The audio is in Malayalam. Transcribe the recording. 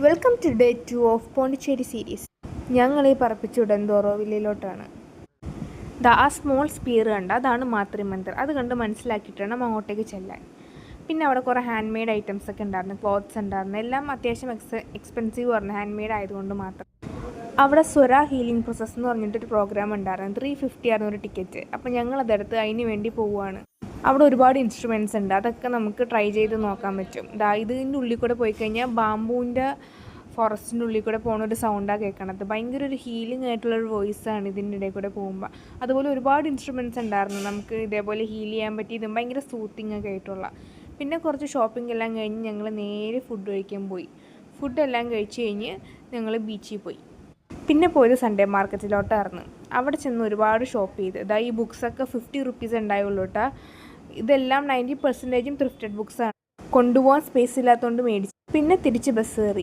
Welcome to day 2 of Pondicherry series. ഞങ്ങൾ ഈ പറപ്പിച്ച് ഉടന്തോറോ വില്ലയിലോട്ടാണ്. ആ സ്മോൾ സ്പീർ കണ്ട അതാണ് മാത്രി മന്ദിർ. അത് കണ്ട് മനസ്സിലാക്കിയിട്ടാണ് അങ്ങോട്ടേക്ക് ചെല്ലാൻ. പിന്നെ അവിടെ കുറേ ഹാൻഡ് മെയ്ഡ് ഐറ്റംസ് ഒക്കെ ഉണ്ടായിരുന്നു, ക്ലോത്ത്സ് ഉണ്ടായിരുന്നു. എല്ലാം അത്യാവശ്യം എക്സ്പെൻസീവ് പറഞ്ഞു, ഹാൻഡ് മെയ്ഡ് ആയതുകൊണ്ട് മാത്രം. അവിടെ സ്വര ഹീലിംഗ് പ്രോസസ്സ് എന്ന് പറഞ്ഞിട്ടൊരു പ്രോഗ്രാം ഉണ്ടായിരുന്നു. 350 ആയിരുന്നു ഒരു ടിക്കറ്റ്. അപ്പോൾ ഞങ്ങൾ അതെടുത്ത് അതിന് വേണ്ടി പോവുകയാണ്. അവിടെ ഒരുപാട് ഇൻസ്ട്രുമെൻറ്റ്സ് ഉണ്ട്, അതൊക്കെ നമുക്ക് ട്രൈ ചെയ്ത് നോക്കാൻ പറ്റും. ഇതിൻ്റെ ഉള്ളിൽ കൂടെ പോയി കഴിഞ്ഞാൽ ബാമ്പൂവിൻ്റെ ഫോറസ്റ്റിൻ്റെ ഉള്ളിൽ കൂടെ പോകുന്ന ഒരു സൗണ്ടാണ് കേൾക്കണത്. ഭയങ്കര ഒരു ഹീലിംഗ് ആയിട്ടുള്ളൊരു വോയിസാണ് ഇതിൻ്റെ ഇടയിൽ കൂടെ പോകുമ്പോൾ. അതുപോലെ ഒരുപാട് ഇൻസ്ട്രുമെൻറ്റ്സ് ഉണ്ടായിരുന്നു നമുക്ക് ഇതേപോലെ ഹീൽ ചെയ്യാൻ പറ്റിയതും ഭയങ്കര സൂത്തിങ് ഒക്കെ ആയിട്ടുള്ള. പിന്നെ കുറച്ച് ഷോപ്പിംഗ് എല്ലാം കഴിഞ്ഞ് ഞങ്ങൾ നേരെ ഫുഡ് കഴിക്കാൻ പോയി. ഫുഡെല്ലാം കഴിച്ച് കഴിഞ്ഞ് ഞങ്ങൾ ബീച്ചിൽ പോയി. പിന്നെ പോയത് സൺഡേ മാർക്കറ്റിലോട്ടായിരുന്നു. അവിടെ ചെന്ന് ഒരുപാട് ഷോപ്പ് ചെയ്ത്. ഈ ബുക്സൊക്കെ 50 റുപ്പീസ് ഉണ്ടായുള്ളൂ കേട്ടോ. ഇതെല്ലാം 90% ത്രിഫ്റ്റഡ് ബുക്സാണ്. കൊണ്ടുപോകാൻ സ്പേസ് ഇല്ലാത്തതുകൊണ്ട് മേടിച്ചു. പിന്നെ തിരിച്ച് ബസ് കയറി.